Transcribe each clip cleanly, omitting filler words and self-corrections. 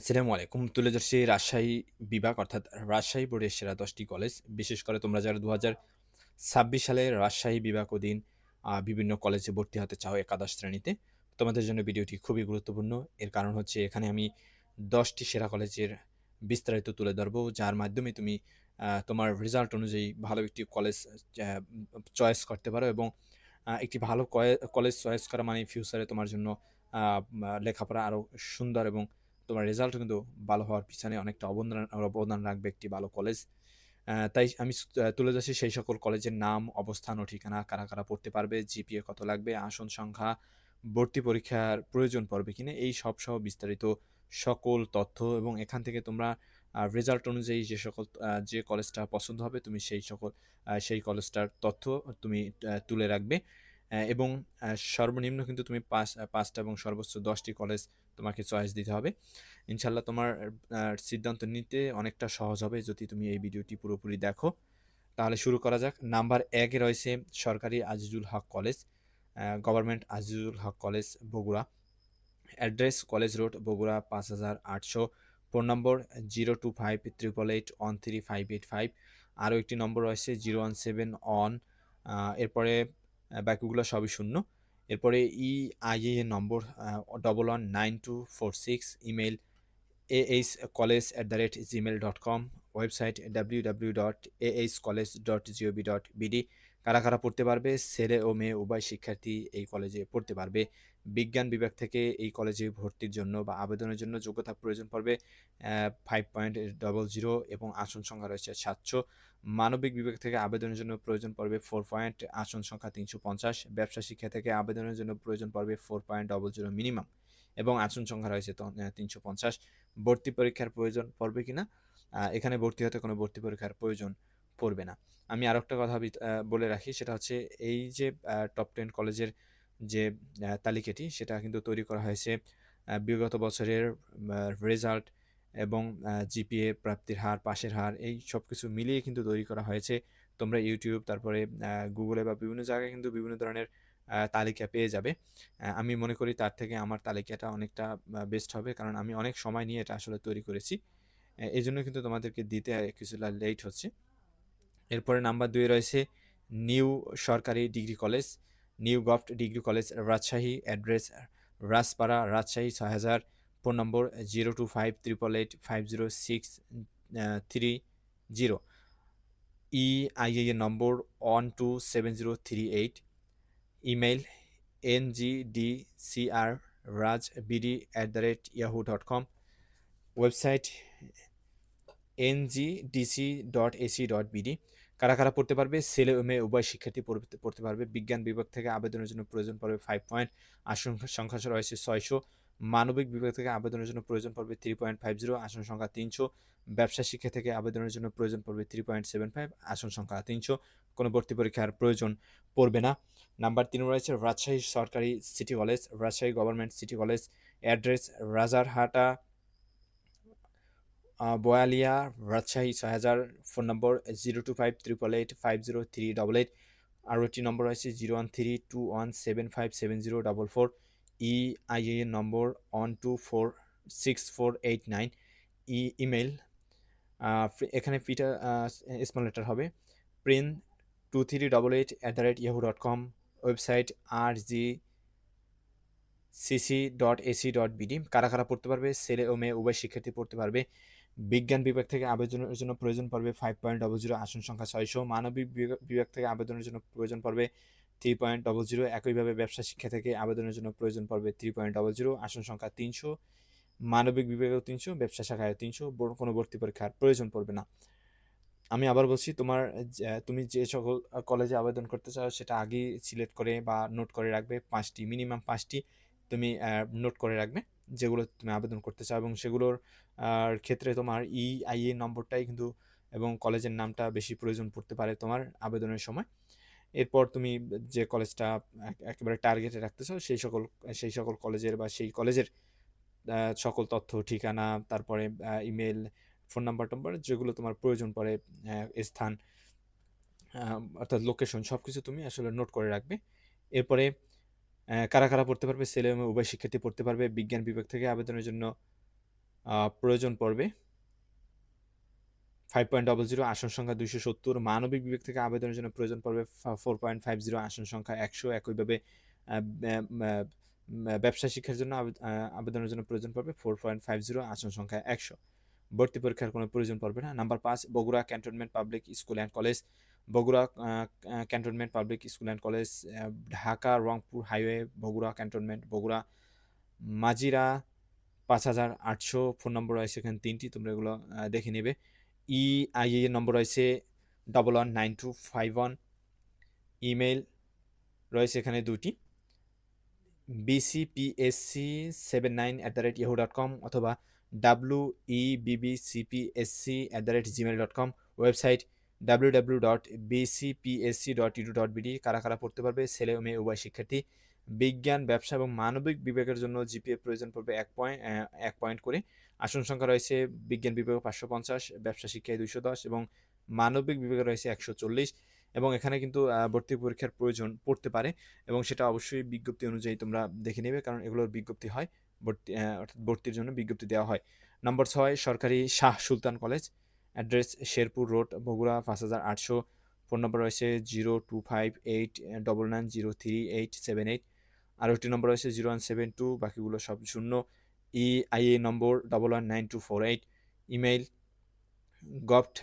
আসসালামু আলাইকুম। তুলে ধরছি রাজশাহী বিভাগ অর্থাৎ রাজশাহী বোর্ডের সেরা ১০টি কলেজ। বিশেষ করে তোমরা যারা ২০২৬ সালে রাজশাহী বিভাগ অধীন বিভিন্ন কলেজে ভর্তি হতে চাও একাদশ শ্রেণীতে, তোমাদের জন্য ভিডিওটি খুবই গুরুত্বপূর্ণ। এর কারণ হচ্ছে এখানে আমি ১০টি সেরা কলেজের বিস্তারিত তুলে ধরবো, যার মাধ্যমে তুমি তোমার রেজাল্ট অনুযায়ী ভালো একটি কলেজ আ চয়েস করতে পারো এবং একটি ভালো কলেজ চয়েস করা মানে ফিউচারে তোমার জন্য আ মা লেখাপড়া আরো সুন্দর এবং তোমার রেজাল্টও কিন্তু ভালো হওয়ার পিছনে অনেকটা অবদান রাখবে একটি ভালো কলেজ। তাই আমি তুলে ধরছি সেই সকল কলেজের নাম, অবস্থান ও ঠিকানা, কারা পড়তে পারবে, জিপিএ কত লাগবে, আসন সংখ্যা, ভর্তি পরীক্ষার প্রয়োজন পড়বে কিনা, এই সব সহ বিস্তারিত সকল তথ্য এবং এখান থেকে তোমরা রেজাল্ট অনুযায়ী যে কলেজটা পছন্দ হবে তুমি সেই কলেজটার তথ্য তুমি তুলে রাখবে। এবং সর্বনিম্ন কিন্তু তুমি ৫ টা এবং সর্বোচ্চ ১০ টি কলেজ তোমাকে চয়েস দিতে হবে। ইনশাআল্লাহ তোমার সিদ্ধান্ত নিতে অনেকটা সহজ হবে যদি তুমি এই ভিডিওটি পুরোপুরি দেখো। তাহলে শুরু করা যাক। নাম্বার ১ এ রয়েছে সরকারি Azizul Haque college, government Azizul Haque college Bogura. Address college road Bogura ৫৮০০। Phone number 02588813585। আরও একটি নম্বর রয়েছে 017 অন। এরপরে বাকিগুলো সবই শূন্য। এরপরে ইআইএ নম্বর 119246। Email ahcollege@gmail.com, website www.ahcollege.gov.bd। কারা পড়তে পারবে? ছেলে ও মেয়ে উভয় শিক্ষার্থী এই কলেজে পড়তে পারবে। বিজ্ঞান বিভাগ থেকে এই কলেজে ভর্তির জন্য বা আবেদনের জন্য যোগ্যতা প্রয়োজন পড়বে 5.00 এবং আসন সংখ্যা রয়েছে ৭০০। মানবিক বিভাগ থেকে আবেদনের জন্য প্রয়োজন পড়বে 4 পয়েন্ট, আসন সংখ্যা ৩৫০। ব্যবসা শিক্ষা থেকে আবেদনের জন্য প্রয়োজন পড়বে 4.00 মিনিমাম এবং আসন সংখ্যা রয়েছে ৩৫০। ভর্তি পরীক্ষার প্রয়োজন পড়বে কিনা? এখানে ভর্তি হতে কোনো ভর্তি পরীক্ষার প্রয়োজন পড়বে না। আমি আরেকটা কথা বলে রাখি, সেটা হচ্ছে এই যে টপ 10 কলেজের যে তালিকাটি সেটা কিন্তু তৈরি করা হয়েছে বিগত বছরের রেজাল্ট এবং জিপিএ প্রাপ্তির হার, পাসের হার এই সবকিছু মিলিয়ে কিন্তু তৈরি করা হয়েছে। তোমরা YouTube তারপরে গুগলে বা বিভিন্ন জায়গায় কিন্তু বিভিন্ন ধরনের তালিকা পেয়ে যাবে। আমি মনে করি তার থেকে আমার তালিকাটা অনেকটা বেস্ট হবে। কারণ আমি অনেক সময় নিয়ে এটা আসলে তৈরি করেছি। এজন্য কিন্তু তোমাদেরকে দিতে কিছুটা লেট হচ্ছে। এরপরে নাম্বার ২ এ রয়েছে নিউ সরকারি degree college, new govt degree college Rajshahi. Address Rajpara, Rajshahi ৬০০০। Phone number 02588506330। EIA number 127038। Email ngdcrrajbd@yahoo.com, website ngdc.ac.bd। কারা পড়তে পারবে? ছেলে ও মেয়ে উভয় শিক্ষার্থী পড়তে পারবে। বিজ্ঞান বিভাগ থেকে আবেদনের জন্য প্রয়োজন পড়বে 5 পয়েন্ট, আসন সংখ্যা রয়েছে ৬০০। মানবিক বিভাগ থেকে আবেদনের জন্য প্রয়োজন পড়বে 3.50, আসন সংখ্যা ৩০০। ব্যবসা শিক্ষা থেকে আবেদনের জন্য প্রয়োজন পড়বে 3.75, আসন সংখ্যা ৩০০। কোনো ভর্তি পরীক্ষার প্রয়োজন পড়বে না। নাম্বার ৩ রয়েছে রাজশাহী সরকারি city college, Rajshahi government city college. Address Rajarhata, Boalia, Rajshahi ৬০০০। Phone number 02588850388। আরও একটি নম্বর রয়েছে 01321757044। ইআইএ নম্বর 12464899। ইমেইল এখানে ফিটা স্মল লেটার হবে, print2388@yahoo.com, ওয়েবসাইট rgcc.ac.bd। কারা পড়তে পারবে? ছেলে ও মেয়ে উভয় শিক্ষার্থী পড়তে পারবে। বিজ্ঞান বিভাগ থেকে আবেদনের জন্য প্রয়োজন পড়বে 5.00, আসন সংখ্যা ৬০০। মানবিক বিভাগ থেকে আবেদনের জন্য প্রয়োজন পড়বে 3.00। একইভাবে ব্যবসা শিক্ষা থেকে আবেদনের জন্য প্রয়োজন পড়বে 3.00, আসন সংখ্যা ৩০০। মানবিক বিভাগেও ৩০০, ব্যবসা শাখায় ৩০০। কোনো ভর্তি পরীক্ষার প্রয়োজন পড়বে না। আমি আবার বলছি, তুমি যে সকল কলেজে আবেদন করতে চাও সেটা আগেই সিলেক্ট করে বা নোট করে রাখবে। ৫টি, মিনিমাম ৫টি তুমি নোট করে রাখবে যেগুলো তুমি আবেদন করতে চাও, এবং সেগুলোর ক্ষেত্রে তোমার ইআইএ নম্বরটাই কিন্তু এবং কলেজের নামটা বেশি প্রয়োজন পড়তে পারে তোমার আবেদনের সময়। এরপর তুমি যে কলেজটা একেবারে টার্গেটে রাখতে চাও সেই সকল কলেজের বা সেই কলেজের সকল তথ্য, ঠিকানা, তারপরে ইমেইল, ফোন নাম্বার যেগুলো তোমার প্রয়োজন পড়ে, স্থান অর্থাৎ লোকেশন সবকিছু তুমি আসলে নোট করে রাখবে। এরপরে কারা পড়তে পারবে? ছেলে এবং উভয় শিক্ষার্থী পড়তে পারবে। বিজ্ঞান বিভাগ থেকে আবেদনের জন্য প্রয়োজন পড়বে 5.00, আসন সংখ্যা 270। মানবিক বিভাগ থেকে আবেদনের জন্য প্রয়োজন পড়বে 4.50, আসন সংখ্যা 100। একইভাবে ব্যবসা শিক্ষার জন্য আবেদনের জন্য প্রয়োজন পড়বে 4.50, আসন সংখ্যা 100। ভর্তি পরীক্ষার কোনো প্রয়োজন পড়বে না। Number 5, Bogura cantonment public school and college. Bogura cantonment public school and college, Dhaka Rangpur highway, Bogura cantonment, Bogura Majhira 5800। Phone number রয়েছে এখানে 3টি, তোমরা এগুলো দেখে নেবে। EIA নম্বর রয়েছে 119251। ইমেল রয়েছে এখানে 2টি, bcpsc79@yahoo.com অথবা webbcpsc@gmail.com। Website www.bcpsc.edu.bd। কারা কারা পড়তে পারবে? ছেলে ও মেয়ে উভয় শিক্ষার্থী। বিজ্ঞান, ব্যবসা এবং মানবিক বিভাগের জন্য জিপিএ প্রয়োজন পড়বে 1 পয়েন্ট করে। আসন সংখ্যা রয়েছে বিজ্ঞান বিভাগে 550, ব্যবসা শিক্ষায় 210 এবং মানবিক বিভাগে রয়েছে 140। এবং এখানে কিন্তু ভর্তি পরীক্ষার প্রয়োজন পড়তে পারে এবং সেটা অবশ্যই বিজ্ঞপ্তি অনুযায়ী তোমরা দেখে নেবে, কারণ এগুলোর বিজ্ঞপ্তি হয়, অর্থাৎ ভর্তির জন্য বিজ্ঞপ্তি দেওয়া হয়। নম্বর 6, সরকারি Shah Sultan college. Address Sherpur road, Bogura 5800। Phone number রয়েছে 025899038878। আর একটি নম্বর রয়েছে 0172, বাকিগুলো সব শূন্য। EIA নম্বর 119248। Email govt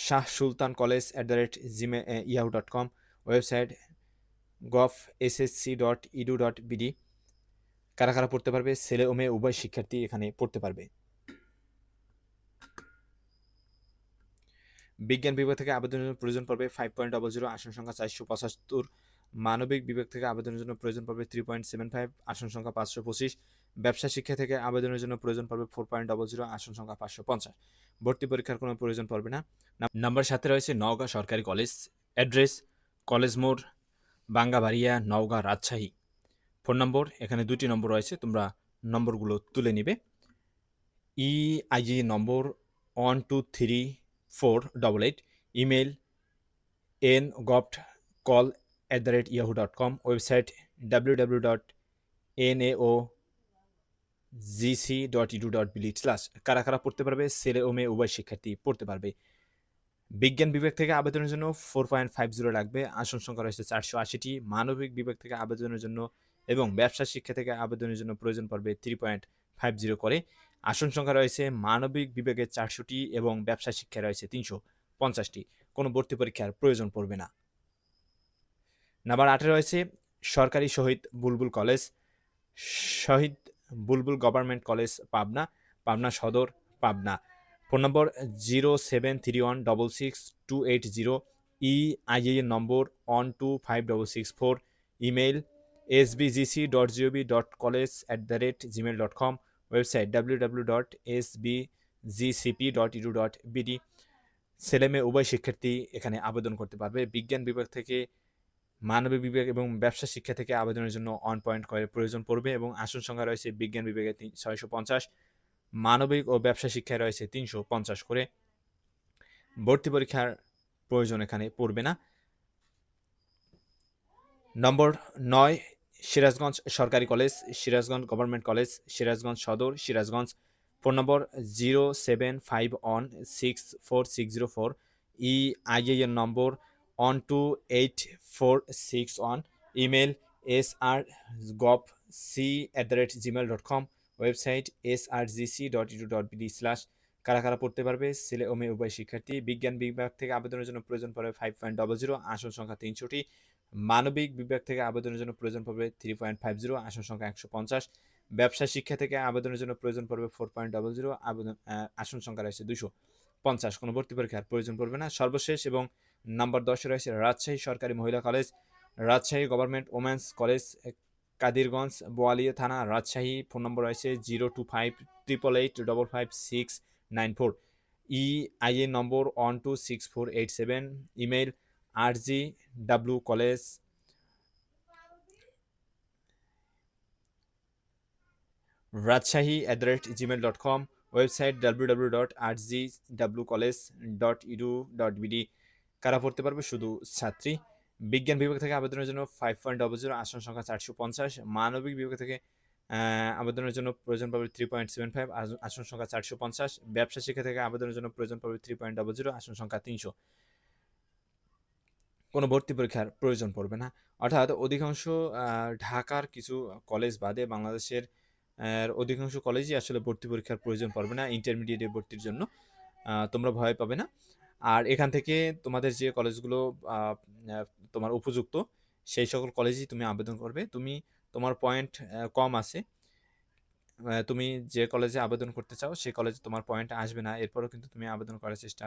shahsultankcollege@yahoo.com। Website gov.ssc.edu.bd। কারা কারা পড়তে পারবে? ছেলে ও মেয়ে উভয় শিক্ষার্থী এখানে পড়তে পারবে। বিজ্ঞান বিভাগ থেকে আবেদনের জন্য প্রয়োজন পড়বে 5.00, আসন সংখ্যা 475। মানবিক বিভাগ থেকে আবেদনের জন্য প্রয়োজন পড়বে 3.75, আসন সংখ্যা 525। ব্যবসা শিক্ষা থেকে আবেদনের জন্য প্রয়োজন পড়বে 4.00, আসন সংখ্যা 550। ভর্তি পরীক্ষার কোনো প্রয়োজন পড়বে না। নাম্বার 7 রয়েছে নওগাঁ সরকারি কলেজ। অ্যাড্রেস কলেজ মোড়, বাঙ্গাবাড়িয়া, নওগাঁ, রাজশাহী। ফোন নম্বর এখানে 2টি নম্বর রয়েছে, তোমরা নম্বরগুলো তুলে নিবে। EIA নম্বর 123488। Email ngoptcall@yahoo.com। Website www.naogc.edu.bd। কারা কারা পড়তে পারবে? ছেলে ও মেয়ে উভয় শিক্ষার্থী পড়তে পারবে। বিজ্ঞান বিভাগ থেকে আবেদনের জন্য 4.50 লাগবে, আসন সংখ্যা রয়েছে 480টি। মানবিক বিভাগ থেকে আবেদনের জন্য এবং ব্যবসা শিক্ষা থেকে আবেদনের জন্য প্রয়োজন পড়বে 3.50 করে। আসন সংখ্যা রয়েছে মানবিক বিভাগে 400টি এবং ব্যবসা শিক্ষায় রয়েছে 350টি। কোনো ভর্তি পরীক্ষার প্রয়োজন পড়বে না। নাম্বার 8 রয়েছে সরকারি Shahid Bulbul college. Shahid Bulbul government college, Pabna, Pabna Sadar, Pabna. Phone number 073166280। EIA number 125664। Email sbgc.gov.college@gmail.com। Website www.sbgcp.edu.bd। ছেলে মেয়ে উভয় শিক্ষার্থী এখানে আবেদন করতে পারবে। বিজ্ঞান বিভাগ থেকে, মানবিক বিভাগ এবং ব্যবসা শিক্ষা থেকে আবেদনের জন্য 1 পয়েন্ট করে প্রয়োজন পড়বে এবং আসন সংখ্যা রয়েছে বিজ্ঞান বিভাগে 650, মানবিক ও ব্যবসা শিক্ষায় রয়েছে 350 করে। ভর্তি পরীক্ষার প্রয়োজন এখানে পড়বে না। নম্বর 9, সিরাজগঞ্জ সরকারি college, Sirajganj government college, Sirajganj Sadar, Sirajganj. Phone number 075164604। EIA number 128461। Email srgovc@gmail.com। Website srgc.edu.bd। কারা কারা পড়তে পারবে? ছেলে ও মেয়ে উভয় শিক্ষার্থী। বিজ্ঞান বিভাগ থেকে আবেদনের জন্য প্রয়োজন পড়বে 5.00, আসন সংখ্যা 300টি। মানবিক বিভাগ থেকে আবেদনের জন্য প্রয়োজন পড়বে 3.50, আসন সংখ্যা 150। ব্যবসা শিক্ষা থেকে আবেদনের জন্য প্রয়োজন পড়বে 4.00, আসন সংখ্যা রয়েছে 250। কোনো ভর্তি পরীক্ষার প্রয়োজন পড়বে না। সর্বশেষ এবং নাম্বার 10 রয়েছে রাজশাহী সরকারি মহিলা college. Rajshahi government women's college, Kadirganj, Boalia থানা, রাজশাহী। ফোন নম্বর রয়েছে 02588855694। EIA নম্বর 126487। Email rgwcollege rajshahi@gmail.com। Website www.rgwcollege.edu.bd। কারা পড়তে পারবে? শুধু ছাত্রী। বিজ্ঞান বিভাগ থেকে আবেদনের জন্য 5.00, আসন সংখ্যা 450। মানবিক বিভাগ থেকে আবেদনের জন্য প্রয়োজন পড়বে 3.75, আসন সংখ্যা 450। ব্যবসা শিক্ষা থেকে আবেদনের জন্য প্রয়োজন পড়বে 3.00, আসন সংখ্যা 300। কোনো ভর্তি পরীক্ষার প্রয়োজন পড়বে না। অর্থাৎ অধিকাংশ ঢাকার কিছু কলেজ বাদে বাংলাদেশের অধিকাংশ কলেজই আসলে ভর্তি পরীক্ষার প্রয়োজন পড়বে না ইন্টারমিডিয়েটে ভর্তির জন্য। তোমরা ভয় পাবে না। আর এখান থেকে তোমাদের যে কলেজগুলো আ আ তোমার উপযুক্ত, সেই সকল কলেজেই তুমি আবেদন করবে। তোমার পয়েন্ট কম আছে। তুমি যে কলেজে আবেদন করতে চাও, সেই কলেজে তোমার পয়েন্ট আসবে না। এরপরেও কিন্তু তুমি আবেদন করার চেষ্টা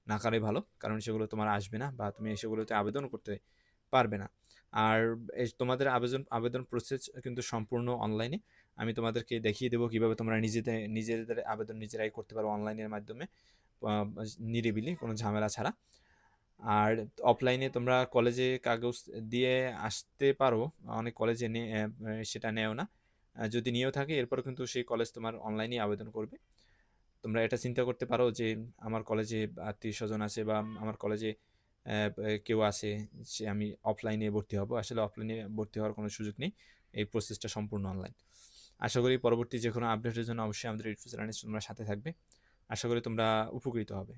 না করাই ভালো। কারণ সেগুলো তোমার আসবে না বা তুমি সেগুলোতে আবেদন করতে পারবে না। আর তোমাদের আবেদন প্রসেস কিন্তু সম্পূর্ণ অনলাইনে। আমি তোমাদেরকে দেখিয়ে দেব কিভাবে তোমরা নিজেদের আবেদন নিজেরাই করতে পারো অনলাইনের মাধ্যমে, আ নিরিবিলি কোনো ঝামেলা ছাড়া। আর অফলাইনে তোমরা কলেজে কাগজ দিয়ে আসতে পারো। অনেক কলেজে সেটা নেয়ও না। যদি নিয়েও থাকে এরপরেও কিন্তু সেই কলেজ তোমার অনলাইনেই আবেদন করবে। তোমরা এটা চিন্তা করতে পারো যে আমার কলেজে আত্মীয়স্বজন আছে বা আমার কলেজে কেউ আছে, আমি অফলাইনে ভর্তি হব। আসলে অফলাইনে ভর্তি হওয়ার কোনো সুযোগ নেই। এই প্রসেসটা সম্পূর্ণ অনলাইন। আশা করি পরবর্তী যেকোনো আপডেটের জন্য অবশ্যই আমাদের ইউটিউব চ্যানেলে তোমরা সাথে থাকবে। আশা করি তোমরা উপকৃত হবে।